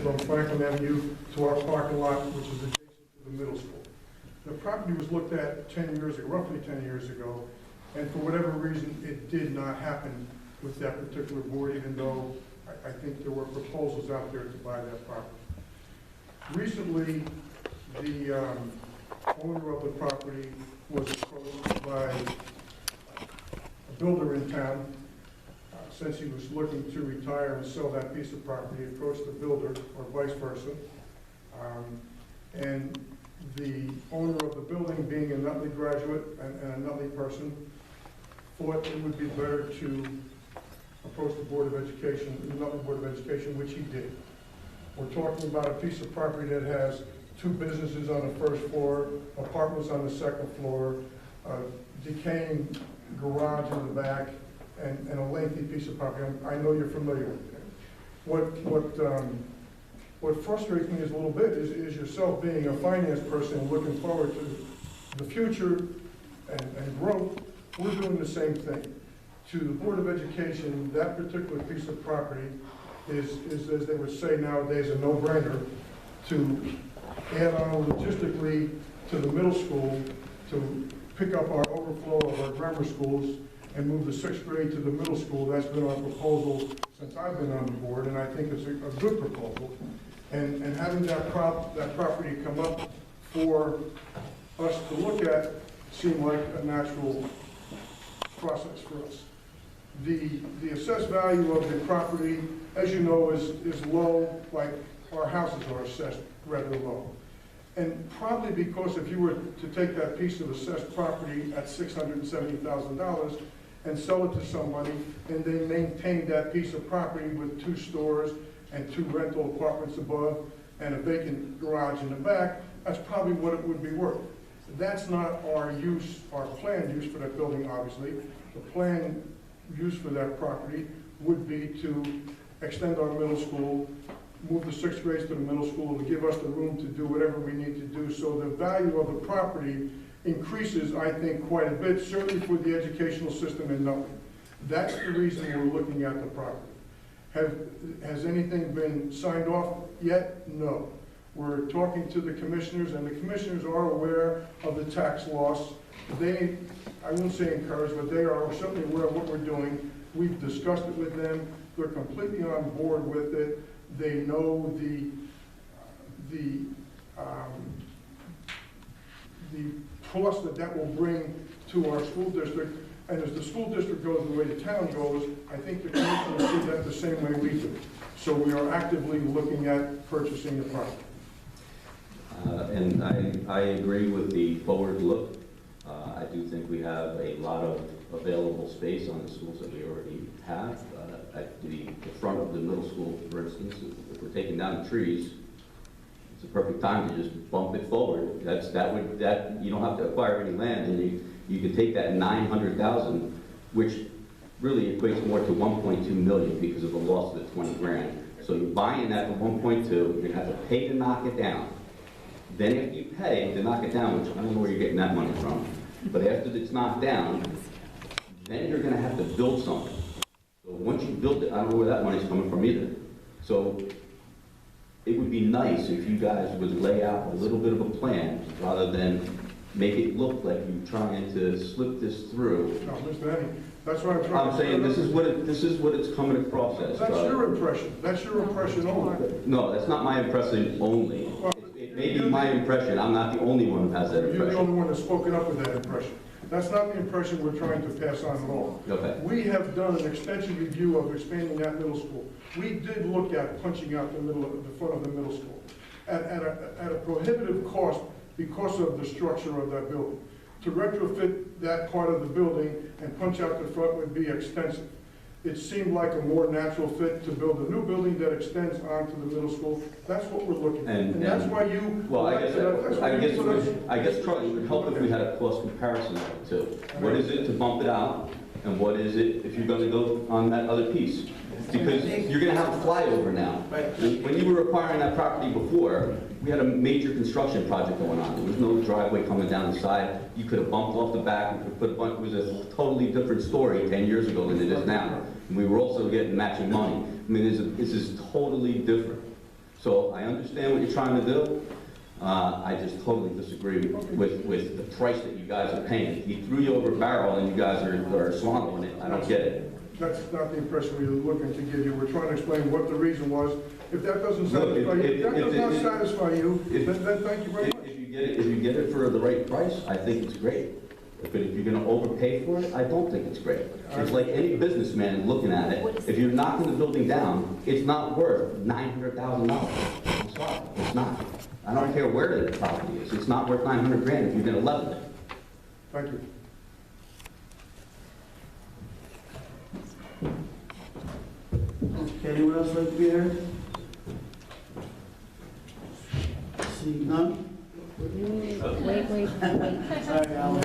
from Franklin Avenue to our parking lot, which is adjacent to the middle school. The property was looked at 10 years ago, roughly 10 years ago, and for whatever reason, it did not happen with that particular board, even though I think there were proposals out there to buy that property. Recently, the owner of the property was approached by a builder in town. Since he was looking to retire and sell that piece of property, approached the builder, or vice versa. And the owner of the building, being a Nutley graduate and a Nutley person, thought it would be better to approach the Board of Education, the Nutley Board of Education, which he did. We're talking about a piece of property that has 2 businesses on the first floor, apartments on the second floor, decaying garage in the back, and a lengthy piece of property. I know you're familiar with it. What frustrates me is a little bit is yourself being a finance person and looking forward to the future and growth. We're doing the same thing. To the Board of Education, that particular piece of property is, as they would say nowadays, a no-brainer to add on logistically to the middle school, to pick up our overflow of our grammar schools and move the 6th grade to the middle school. That's been our proposal since I've been on the board, and I think it's a good proposal. And having that property come up for us to look at seemed like a natural process for us. The assessed value of the property, as you know, is low, like our houses are assessed rather low. And probably because if you were to take that piece of assessed property at $670,000 and sell it to somebody, and they maintain that piece of property with 2 stores and 2 rental apartments above and a vacant garage in the back, that's probably what it would be worth. That's not our use, our planned use for that building, obviously. The planned use for that property would be to extend our middle school, move the 6th grades to the middle school, to give us the room to do whatever we need to do. So the value of the property increases, I think, quite a bit, certainly for the educational system in Nutley. That's the reason we're looking at the property. Has anything been signed off yet? No. We're talking to the commissioners, and the commissioners are aware of the tax loss. They, I wouldn't say encouraged, but they are certainly aware of what we're doing. We've discussed it with them. They're completely on board with it. They know the plus that will bring to our school district. And as the school district goes the way the town goes, I think the commission will see that the same way we do. So we are actively looking at purchasing the property. And I agree with the forward look. I do think we have a lot of available space on the schools that we already have. At the front of the middle school, for instance, if we're taking down the trees, it's a perfect time to just bump it forward. You don't have to acquire any land, and you could take that 900,000, which really equates more to 1.2 million because of the loss of the 20 grand. So you're buying that for 1.2, you're gonna have to pay to knock it down. Then after you pay to knock it down, which I don't know where you're getting that money from, but after it's knocked down, then you're gonna have to build something. So once you build it, I don't know where that money's coming from either. So it would be nice if you guys would lay out a little bit of a plan rather than make it look like you're trying to slip this through. No, Mr. Henning, that's what I'm trying to I'm saying this is what it's coming across as. That's your impression. That's your impression only. No, that's not my impression only. It may be my impression. I'm not the only one who has that impression. You're the only one that's spoken up with that impression. That's not the impression we're trying to pass on at all. Okay. We have done an extensive review of expanding that middle school. We did look at punching out the front of the middle school at a prohibitive cost because of the structure of that building. To retrofit that part of the building and punch out the front would be expensive. It seemed like a more natural fit to build a new building that extends onto the middle school. That's what we're looking at. And that's why you... Well, I guess, Charlie, it would help if we had a cost comparison of it too. What is it to bump it out, and what is it if you're going to go on that other piece? Because you're going to have a flyover now. When you were acquiring that property before, we had a major construction project going on. There was no driveway coming down the side. You could have bumped off the back. You could put a bunch. It was a totally different story 10 years ago than it is now. And we were also getting matching money. I mean, this is totally different. So I understand what you're trying to do. I just totally disagree with the price that you guys are paying. He threw you over a barrel and you guys are swallowing it. I don't get it. That's not the impression we were looking to give you. We're trying to explain what the reason was. If that doesn't satisfy you, if that does not satisfy you, then thank you very much. If you get it for the right price, I think it's great. But if you're gonna overpay for it, I don't think it's great. It's like any businessman looking at it. If you're knocking the building down, it's not worth $900,000. I'm sorry, it's not. I don't care where the property is. It's not worth 900 grand if you're gonna level it. Thank you. Okay, anyone else like to be heard? Seeing none? Wait. Sorry, Alan.